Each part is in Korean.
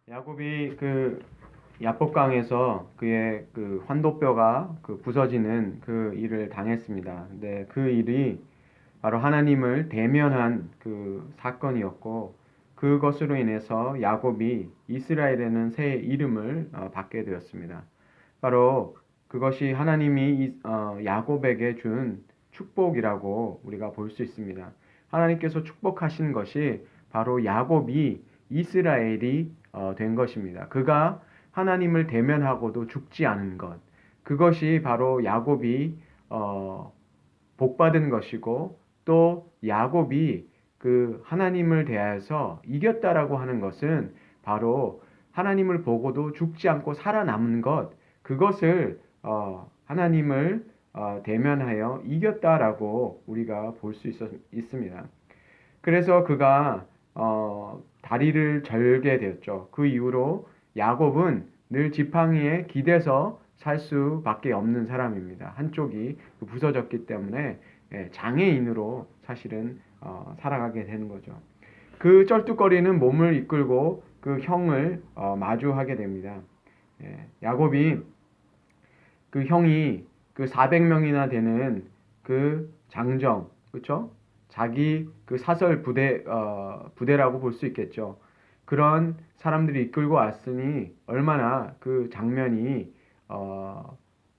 야곱이 그 야복강에서 그의 그 환도뼈가 부서지는 그 일을 당했습니다. 근데 그 일이 바로 하나님을 대면한 그 사건이었고, 그것으로 인해서 야곱이 이스라엘에는 새 이름을 받게 되었습니다. 바로 그것이 하나님이 야곱에게 준 축복이라고 우리가 볼 수 있습니다. 하나님께서 축복하신 것이 바로 야곱이 이스라엘이 된 것입니다. 그가 하나님을 대면하고도 죽지 않은 것, 그것이 바로 야곱이 복받은 것이고, 또 야곱이 그 하나님을 대하여서 이겼다라고 하는 것은 바로 하나님을 보고도 죽지 않고 살아남은 것, 그것을 하나님을 대면하여 이겼다라고 우리가 볼 수 있습니다. 그래서 그가 다리를 절게 되었죠. 그 이후로 야곱은 늘 지팡이에 기대서 살 수밖에 없는 사람입니다. 한쪽이 부서졌기 때문에 장애인으로 사실은 살아가게 되는 거죠. 그 쩔뚝거리는 몸을 이끌고 그 형을 마주하게 됩니다. 야곱이 그 형이 그 400명이나 되는 그 장정, 그렇죠? 자기 그 사설 부대라고 볼 수 있겠죠. 그런 사람들이 이끌고 왔으니 얼마나 그 장면이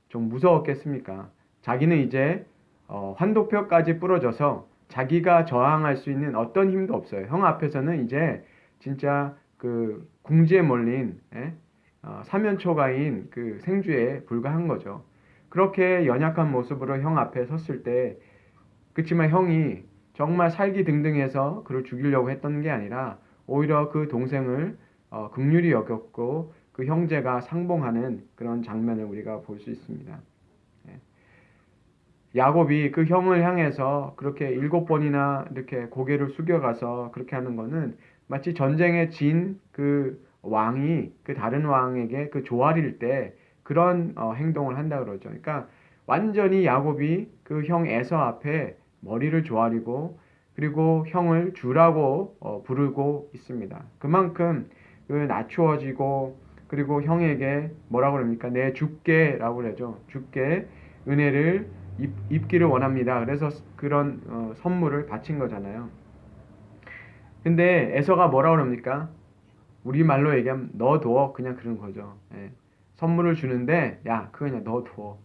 좀 무서웠겠습니까? 자기는 이제 환도표까지 부러져서 자기가 저항할 수 있는 어떤 힘도 없어요. 형 앞에서는 이제 진짜 그 궁지에 몰린 사면초가인 그 생쥐에 불과한 거죠. 그렇게 연약한 모습으로 형 앞에 섰을 때, 그렇지만 형이 정말 살기 등등해서 그를 죽이려고 했던 게 아니라 오히려 그 동생을 긍휼히 여겼고 그 형제가 상봉하는 그런 장면을 우리가 볼 수 있습니다. 야곱이 그 형을 향해서 그렇게 7번이나 이렇게 고개를 숙여가서 그렇게 하는 거는 마치 전쟁에 진 그 왕이 그 다른 왕에게 그 조아릴 때 그런 행동을 한다 그러죠. 그러니까 완전히 야곱이 그 형 에서 앞에 머리를 조아리고, 그리고 형을 주라고 부르고 있습니다. 그만큼 그 낮추어지고, 그리고 형에게 뭐라고 그럽니까? 내 주께라고 그러죠. 주께 은혜를 입기를 원합니다. 그래서 그런 선물을 바친 거잖아요. 근데 에서가 뭐라고 그럽니까? 우리말로 얘기하면 넣어둬, 그냥 그런 거죠. 선물을 주는데 야 그거 그냥 넣어둬.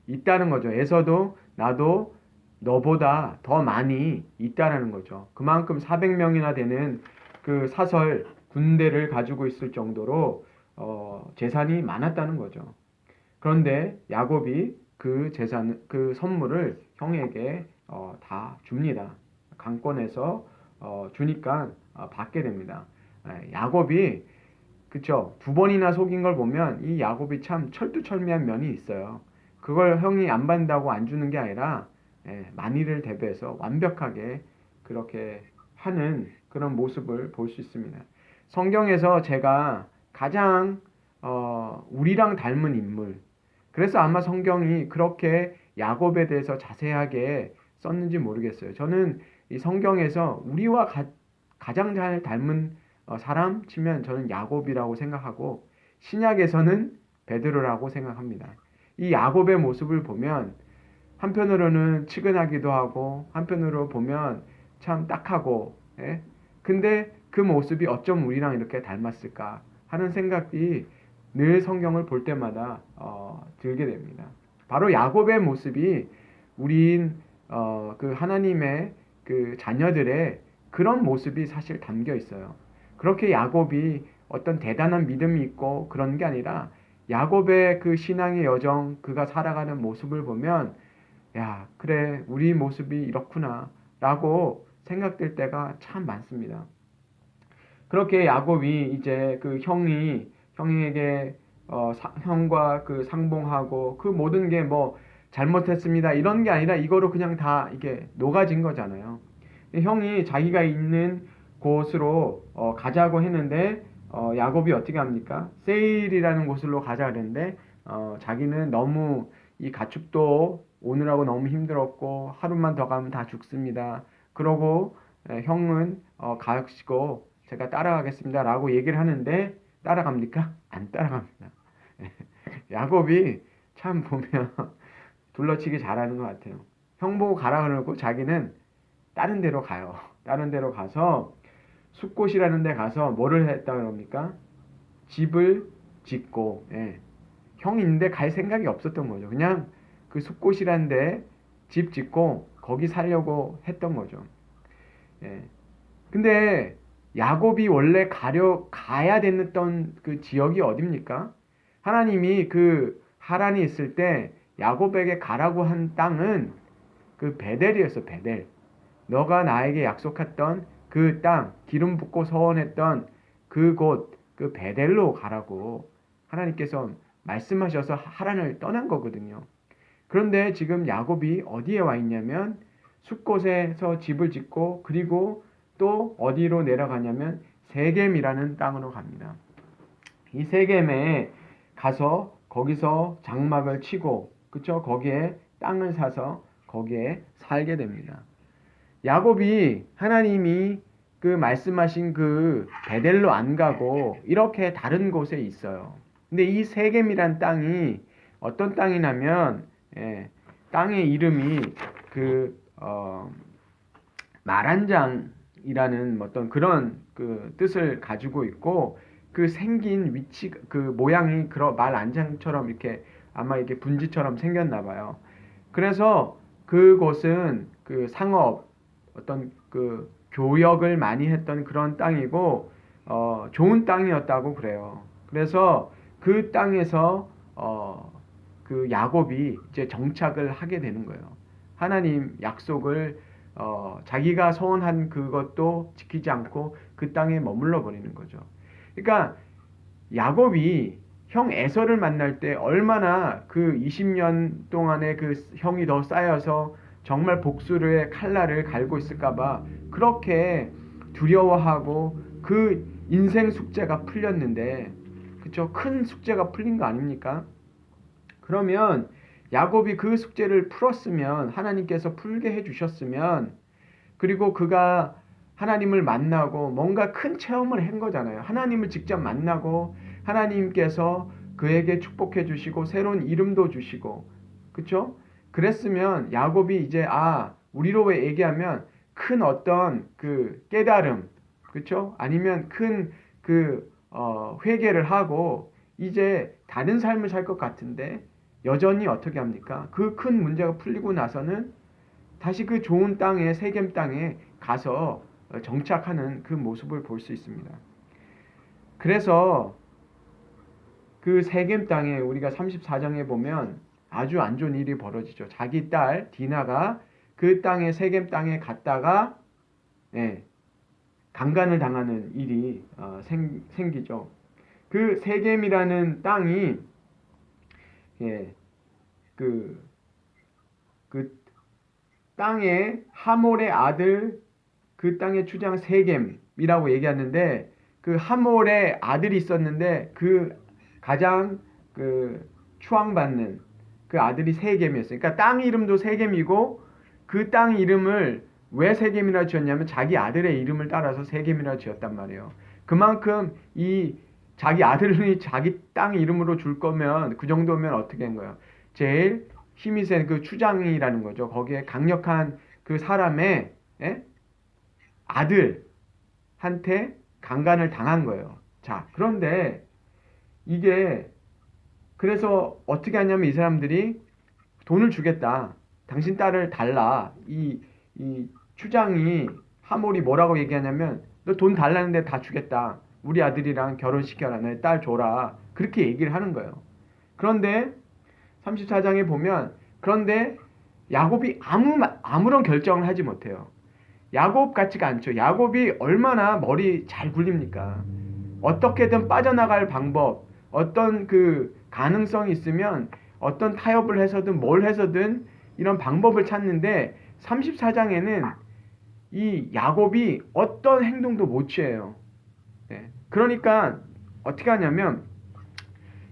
있다는 거죠. 에서도 나도 너보다 더 많이 있다라는 거죠. 그만큼 400명이나 되는 그 사설 군대를 가지고 있을 정도로 재산이 많았다는 거죠. 그런데 야곱이 그 재산, 그 선물을 형에게 다 줍니다. 강권에서 주니까 받게 됩니다. 야곱이, 그쵸, 2번이나 속인 걸 보면 이 야곱이 참 철두철미한 면이 있어요. 그걸 형이 안 받는다고 안 주는 게 아니라 만일을 대비해서 완벽하게 그렇게 하는 그런 모습을 볼 수 있습니다. 성경에서 제가 가장 우리랑 닮은 인물, 그래서 아마 성경이 그렇게 야곱에 대해서 자세하게 썼는지 모르겠어요. 저는 이 성경에서 우리와 가장 잘 닮은 사람 치면 저는 야곱이라고 생각하고, 신약에서는 베드로라고 생각합니다. 이 야곱의 모습을 보면 한편으로는 측은하기도 하고, 한편으로 보면 참 딱하고, 근데 그 모습이 어쩜 우리랑 이렇게 닮았을까 하는 생각이 늘 성경을 볼 때마다 들게 됩니다. 바로 야곱의 모습이 우리인 그 하나님의 그 자녀들의 그런 모습이 사실 담겨 있어요. 그렇게 야곱이 어떤 대단한 믿음이 있고 그런 게 아니라 야곱의 그 신앙의 여정, 그가 살아가는 모습을 보면 야, 그래, 우리 모습이 이렇구나 라고 생각될 때가 참 많습니다. 그렇게 야곱이 이제 그 형에게 형과 그 상봉하고 그 모든 게 뭐 잘못했습니다 이런 게 아니라 이거로 그냥 다 이게 녹아진 거잖아요. 형이 자기가 있는 곳으로 가자고 했는데 야곱이 어떻게 합니까? 세일이라는 곳으로 가자 그랬는데 자기는 너무 이 가축도 오느라고 너무 힘들었고 하루만 더 가면 다 죽습니다. 그러고 형은 가시고 제가 따라가겠습니다 라고 얘기를 하는데 따라갑니까? 안 따라갑니다. 야곱이 참 보면 둘러치기 잘하는 것 같아요. 형 보고 가라 그러고 자기는 다른 데로 가요. 다른 데로 가서 숫곳이라는 데 가서 뭐를 했다 그럽니까? 집을 짓고, 예. 형이 있는데 갈 생각이 없었던 거죠. 그냥 그 숫곳이라는 데 집 짓고 거기 살려고 했던 거죠. 예. 근데 야곱이 원래 가야 됐던 그 지역이 어딥니까? 하나님이 그 하란이 있을 때 야곱에게 가라고 한 땅은 그 베델이었어, 베델. 너가 나에게 약속했던 그 땅, 기름 붓고 서원했던 그곳, 그 베델로 가라고 하나님께서 말씀하셔서 하란을 떠난 거거든요. 그런데 지금 야곱이 어디에 와 있냐면 숫곳에서 집을 짓고 그리고 또 어디로 내려가냐면 세겜이라는 땅으로 갑니다. 이 세겜에 가서 거기서 장막을 치고 그쵸? 거기에 땅을 사서 거기에 살게 됩니다. 야곱이 하나님이 그 말씀하신 그 베델로 안 가고 이렇게 다른 곳에 있어요. 근데 이 세겜이란 땅이 어떤 땅이냐면 땅의 이름이 그 말한장이라는 어떤 그런 그 뜻을 가지고 있고 그 생긴 위치 그 모양이 그런 말안장처럼 이렇게 아마 이렇게 분지처럼 생겼나 봐요. 그래서 그곳은 그 상업 어떤 그 교역을 많이 했던 그런 땅이고 좋은 땅이었다고 그래요. 그래서 그 땅에서 그 야곱이 이제 정착을 하게 되는 거예요. 하나님 약속을 자기가 소원한 그것도 지키지 않고 그 땅에 머물러 버리는 거죠. 그러니까 야곱이 형 에서를 만날 때 얼마나 그 20년 동안의 그 형이 더 쌓여서 정말 복수의 칼날을 갈고 있을까봐 그렇게 두려워하고 그 인생 숙제가 풀렸는데, 그쵸? 큰 숙제가 풀린 거 아닙니까? 그러면 야곱이 그 숙제를 풀었으면 하나님께서 풀게 해주셨으면 그리고 그가 하나님을 만나고 뭔가 큰 체험을 한 거잖아요. 하나님을 직접 만나고 하나님께서 그에게 축복해 주시고 새로운 이름도 주시고 그쵸? 그랬으면 야곱이 이제 우리로 얘기하면 큰 어떤 그 깨달음 그쵸? 아니면 큰 그 회개를 하고 이제 다른 삶을 살 것 같은데 여전히 어떻게 합니까? 그 큰 문제가 풀리고 나서는 다시 그 좋은 땅에 세겜 땅에 가서 정착하는 그 모습을 볼 수 있습니다. 그래서 그 세겜 땅에 우리가 34장에 보면 아주 안 좋은 일이 벌어지죠. 자기 딸 디나가 그 땅에 세겜 땅에 갔다가 강간을 당하는 일이 생기죠. 그 세겜이라는 땅이 그 땅의 하몰의 아들 그 땅의 추장 세겜이라고 얘기하는데 그 하몰의 아들이 있었는데 그 가장 그 추앙받는 그 아들이 세겜이었어요. 그러니까 땅 이름도 세겜이고 그 땅 이름을 왜 세겜이라 지었냐면 자기 아들의 이름을 따라서 세겜이라 지었단 말이에요. 그만큼 이 자기 아들이 자기 땅 이름으로 줄 거면 그 정도면 어떻게 한 거예요? 제일 힘이 센 그 추장이라는 거죠. 거기에 강력한 그 사람의 아들한테 강간을 당한 거예요. 자, 그런데 이게 그래서 어떻게 하냐면 이 사람들이 돈을 주겠다. 당신 딸을 달라. 이 추장이 하몰이 뭐라고 얘기하냐면 너 돈 달라는데 다 주겠다. 우리 아들이랑 결혼시켜라. 내 딸 줘라. 그렇게 얘기를 하는 거예요. 그런데 34장에 보면 그런데 야곱이 아무런 결정을 하지 못해요. 야곱 같지가 않죠. 야곱이 얼마나 머리 잘 굴립니까? 어떻게든 빠져나갈 방법, 어떤 그 가능성이 있으면 어떤 타협을 해서든 뭘 해서든 이런 방법을 찾는데 34장에는 이 야곱이 어떤 행동도 못 취해요. 그러니까 어떻게 하냐면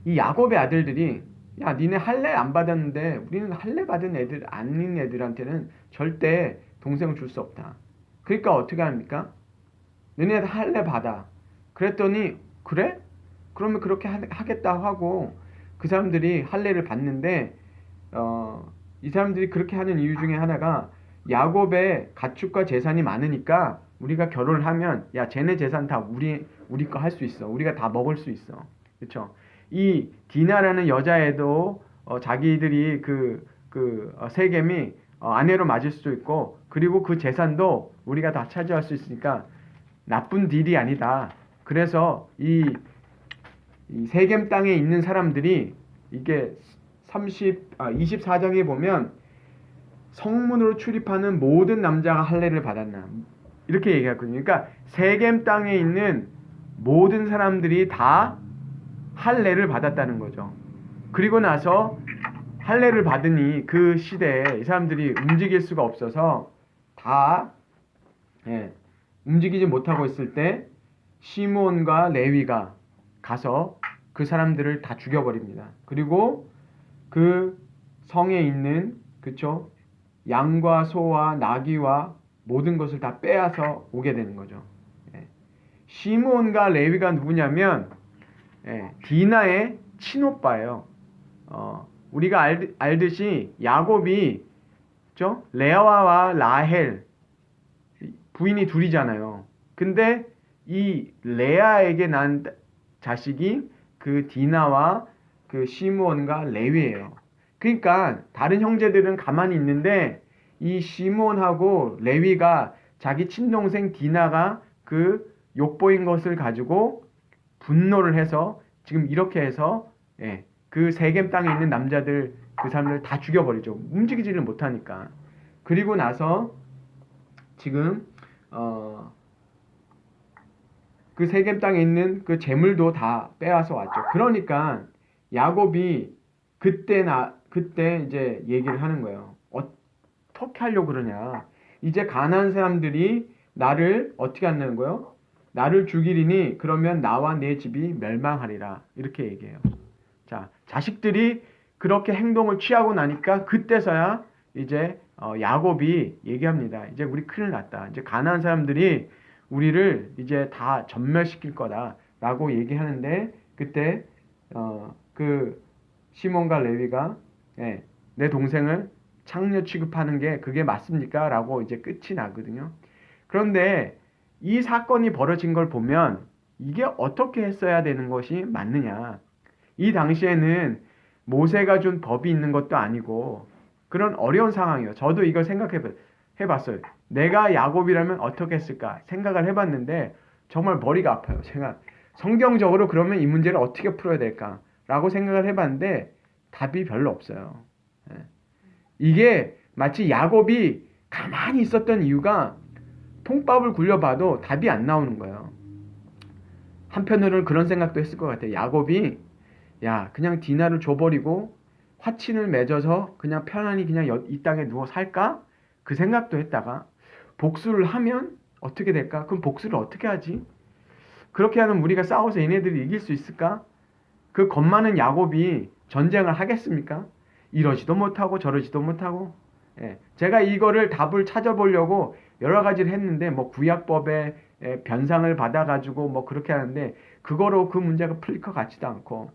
이 야곱의 아들들이 야 니네 할례 안 받았는데 우리는 할례 받은 애들 아닌 애들한테는 절대 동생을 줄 수 없다. 그러니까 어떻게 합니까? 너네 할례 받아. 그랬더니 그래? 그러면 그렇게 하겠다 하고 그 사람들이 할례를 받는데 이 사람들이 그렇게 하는 이유 중에 하나가 야곱의 가축과 재산이 많으니까 우리가 결혼을 하면 야 쟤네 재산 다 우리 거 할 수 있어. 우리가 다 먹을 수 있어. 그렇죠? 이 디나라는 여자애도 자기들이 세겜이 아내로 맞을 수도 있고 그리고 그 재산도 우리가 다 차지할 수 있으니까 나쁜 딜이 아니다. 그래서 이 세겜 땅에 있는 사람들이 이게 24장에 보면 성문으로 출입하는 모든 남자가 할례를 받았나 이렇게 얘기하거든요. 그러니까 세겜 땅에 있는 모든 사람들이 다 할례를 받았다는 거죠. 그리고 나서 할례를 받으니 그 시대에 이 사람들이 움직일 수가 없어서 다 움직이지 못하고 있을 때 시므온과 레위가 가서 그 사람들을 다 죽여버립니다. 그리고 그 성에 있는 그쵸 양과 소와 나귀와 모든 것을 다 빼앗아 오게 되는 거죠. 시므온과 레위가 누구냐면 디나의 친오빠예요. 우리가 알듯이 야곱이 그쵸? 레아와 라헬 부인이 둘이잖아요. 근데 이 레아에게 난 자식이 그 디나와 그 시므온과 레위예요. 그러니까 다른 형제들은 가만히 있는데 이 시므온하고 레위가 자기 친동생 디나가 그 욕보인 것을 가지고 분노를 해서 지금 이렇게 해서 그 세겜 땅에 있는 남자들 그 사람들 다 죽여버리죠. 움직이지를 못하니까. 그리고 나서 지금 그 세겜 땅에 있는 그 재물도 다 빼앗아 왔죠. 그러니까 야곱이 그때 이제 얘기를 하는 거예요. 어떻게 하려고 그러냐? 이제 가나안 사람들이 나를 어떻게 한다는 거예요? 나를 죽이리니 그러면 나와 내 집이 멸망하리라. 이렇게 얘기해요. 자, 자식들이 그렇게 행동을 취하고 나니까 그때서야 이제 야곱이 얘기합니다. 이제 우리 큰일 났다. 이제 가나안 사람들이 우리를 이제 다 전멸시킬 거다라고 얘기하는데 그때 그 시몬과 레위가 내 동생을 창녀 취급하는 게 그게 맞습니까? 라고 이제 끝이 나거든요. 그런데 이 사건이 벌어진 걸 보면 이게 어떻게 했어야 되는 것이 맞느냐. 이 당시에는 모세가 준 법이 있는 것도 아니고 그런 어려운 상황이에요. 저도 이걸 해봤어요. 내가 야곱이라면 어떻게 했을까 생각을 해봤는데 정말 머리가 아파요. 제가 성경적으로 그러면 이 문제를 어떻게 풀어야 될까라고 생각을 해봤는데 답이 별로 없어요. 이게 마치 야곱이 가만히 있었던 이유가 통밥을 굴려봐도 답이 안 나오는 거예요. 한편으로는 그런 생각도 했을 것 같아요. 야곱이 야 그냥 디나를 줘버리고 화친을 맺어서 그냥 편안히 그냥 이 땅에 누워 살까? 그 생각도 했다가 복수를 하면 어떻게 될까? 그럼 복수를 어떻게 하지? 그렇게 하면 우리가 싸워서 얘네들이 이길 수 있을까? 그 겁 많은 야곱이 전쟁을 하겠습니까? 이러지도 못하고 저러지도 못하고 제가 이거를 답을 찾아보려고 여러 가지를 했는데 뭐 구약법에 변상을 받아가지고 뭐 그렇게 하는데 그거로 그 문제가 풀릴 것 같지도 않고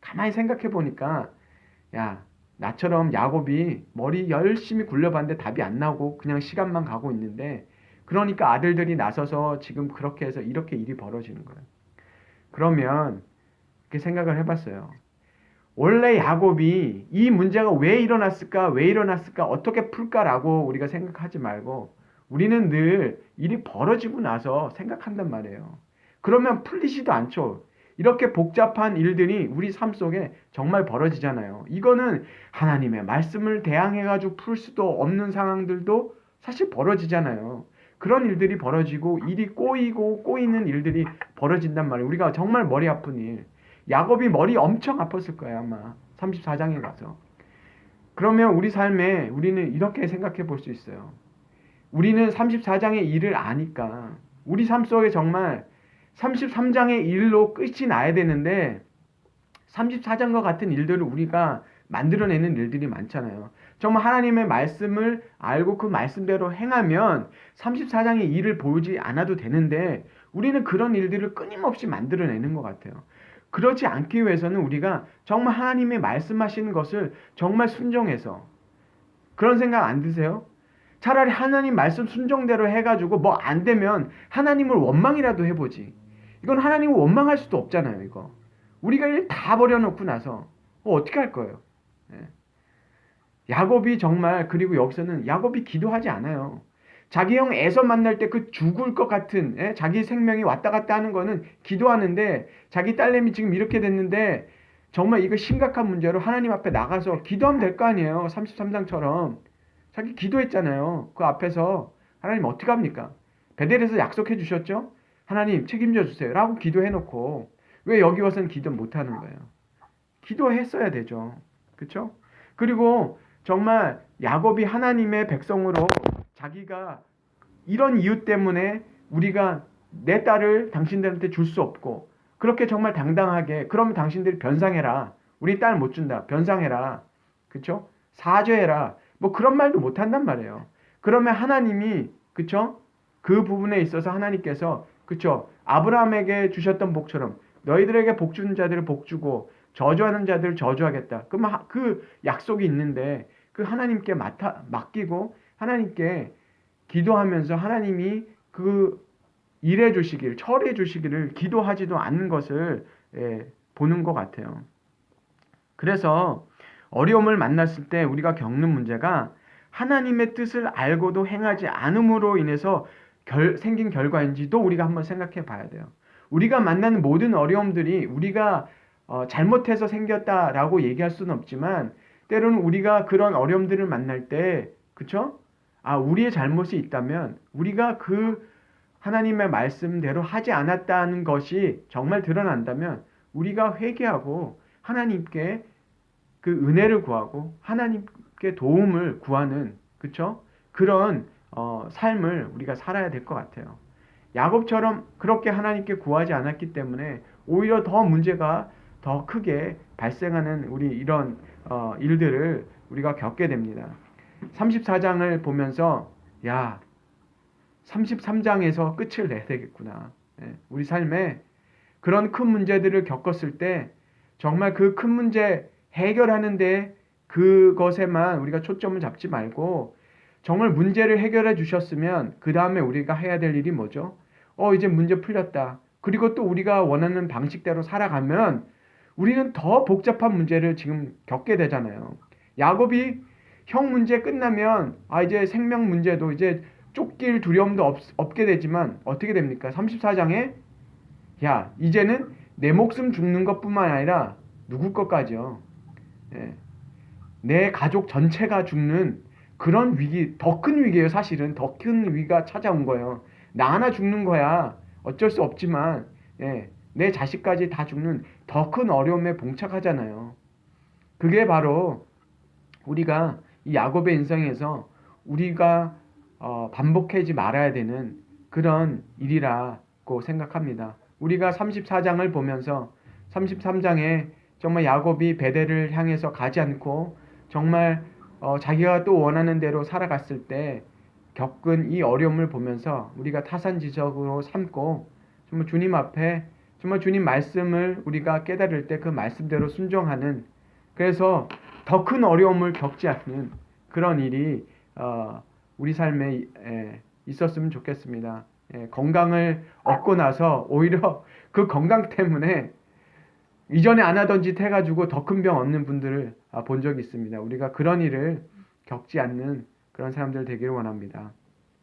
가만히 생각해 보니까 야 나처럼 야곱이 머리 열심히 굴려봤는데 답이 안 나오고 그냥 시간만 가고 있는데 그러니까 아들들이 나서서 지금 그렇게 해서 이렇게 일이 벌어지는 거예요. 그러면 이렇게 생각을 해봤어요. 원래 야곱이 이 문제가 왜 일어났을까 어떻게 풀까라고 우리가 생각하지 말고 우리는 늘 일이 벌어지고 나서 생각한단 말이에요. 그러면 풀리지도 않죠. 이렇게 복잡한 일들이 우리 삶 속에 정말 벌어지잖아요. 이거는 하나님의 말씀을 대항해가지고 풀 수도 없는 상황들도 사실 벌어지잖아요. 그런 일들이 벌어지고 일이 꼬이는 일들이 벌어진단 말이에요. 우리가 정말 머리 아픈 일. 야곱이 머리 엄청 아팠을 거예요 아마 34장에 가서. 그러면 우리 삶에 우리는 이렇게 생각해 볼 수 있어요. 우리는 34장의 일을 아니까 우리 삶 속에 정말 33장의 일로 끝이 나야 되는데 34장과 같은 일들을 우리가 만들어내는 일들이 많잖아요. 정말 하나님의 말씀을 알고 그 말씀대로 행하면 34장의 일을 보지 않아도 되는데 우리는 그런 일들을 끊임없이 만들어내는 것 같아요. 그렇지 않기 위해서는 우리가 정말 하나님의 말씀하시는 것을 정말 순종해서 그런 생각 안 드세요? 차라리 하나님 말씀 순종대로 해가지고 뭐 안 되면 하나님을 원망이라도 해보지. 이건 하나님을 원망할 수도 없잖아요, 이거. 우리가 일 다 버려놓고 나서 어떻게 할 거예요? 예. 야곱이 정말 그리고 여기서는 야곱이 기도하지 않아요. 자기 형 에서 만날 때 그 죽을 것 같은 자기 생명이 왔다 갔다 하는 거는 기도하는데 자기 딸내미 지금 이렇게 됐는데 정말 이거 심각한 문제로 하나님 앞에 나가서 기도하면 될 거 아니에요. 33장처럼. 자기 기도했잖아요. 그 앞에서 하나님 어떻게 합니까? 베델에서 약속해 주셨죠? 하나님 책임져 주세요. 라고 기도해놓고 왜 여기 와서는 기도 못하는 거예요? 기도했어야 되죠. 그렇죠? 그리고 정말 야곱이 하나님의 백성으로 자기가 이런 이유 때문에 우리가 내 딸을 당신들한테 줄 수 없고 그렇게 정말 당당하게 그러면 당신들이 변상해라. 우리 딸 못 준다. 변상해라. 그렇죠? 사죄해라. 뭐 그런 말도 못 한단 말이에요. 그러면 하나님이 그렇죠? 그 부분에 있어서 하나님께서 그렇죠? 아브라함에게 주셨던 복처럼 너희들에게 복 주는 자들을 복 주고 저주하는 자들을 저주하겠다. 그러면 그 약속이 있는데 그 하나님께 맡기고 하나님께 기도하면서 하나님이 그 일해 주시길, 처리해 주시기를 기도하지도 않는 것을 보는 것 같아요. 그래서 어려움을 만났을 때 우리가 겪는 문제가 하나님의 뜻을 알고도 행하지 않음으로 인해서 생긴 결과인지도 우리가 한번 생각해 봐야 돼요. 우리가 만나는 모든 어려움들이 우리가 잘못해서 생겼다라고 얘기할 수는 없지만 때로는 우리가 그런 어려움들을 만날 때 그쵸? 우리의 잘못이 있다면 우리가 그 하나님의 말씀대로 하지 않았다는 것이 정말 드러난다면 우리가 회개하고 하나님께 그 은혜를 구하고 하나님께 도움을 구하는 그쵸? 그런 삶을 우리가 살아야 될 것 같아요. 야곱처럼 그렇게 하나님께 구하지 않았기 때문에 오히려 더 문제가 더 크게 발생하는 우리 이런 일들을 우리가 겪게 됩니다. 34장을 보면서 33장에서 끝을 내야 되겠구나. 우리 삶에 그런 큰 문제들을 겪었을 때 정말 그 큰 문제 해결하는데 그것에만 우리가 초점을 잡지 말고 정말 문제를 해결해 주셨으면 그 다음에 우리가 해야 될 일이 뭐죠? 이제 문제 풀렸다. 그리고 또 우리가 원하는 방식대로 살아가면 우리는 더 복잡한 문제를 지금 겪게 되잖아요. 야곱이 형 문제 끝나면 이제 생명 문제도 이제 쫓길 두려움도 없게 되지만 어떻게 됩니까? 34장에 이제는 내 목숨 죽는 것뿐만 아니라 누구 것까지요? 내 가족 전체가 죽는 그런 위기, 더 큰 위기예요. 사실은 더 큰 위기가 찾아온 거예요. 나 하나 죽는 거야. 어쩔 수 없지만 내 자식까지 다 죽는 더 큰 어려움에 봉착하잖아요. 그게 바로 우리가 이 야곱의 인생에서 우리가 반복하지 말아야 되는 그런 일이라고 생각합니다. 우리가 34장을 보면서 33장에 정말 야곱이 베델을 향해서 가지 않고 정말 자기가 또 원하는 대로 살아갔을 때 겪은 이 어려움을 보면서 우리가 타산지석으로 삼고 정말 주님 앞에 정말 주님 말씀을 우리가 깨달을 때 그 말씀대로 순종하는 그래서 더 큰 어려움을 겪지 않는 그런 일이 우리 삶에 있었으면 좋겠습니다. 건강을 얻고 나서 오히려 그 건강 때문에 이전에 안 하던 짓 해가지고 더 큰 병 얻는 분들을 본 적이 있습니다. 우리가 그런 일을 겪지 않는 그런 사람들 되기를 원합니다.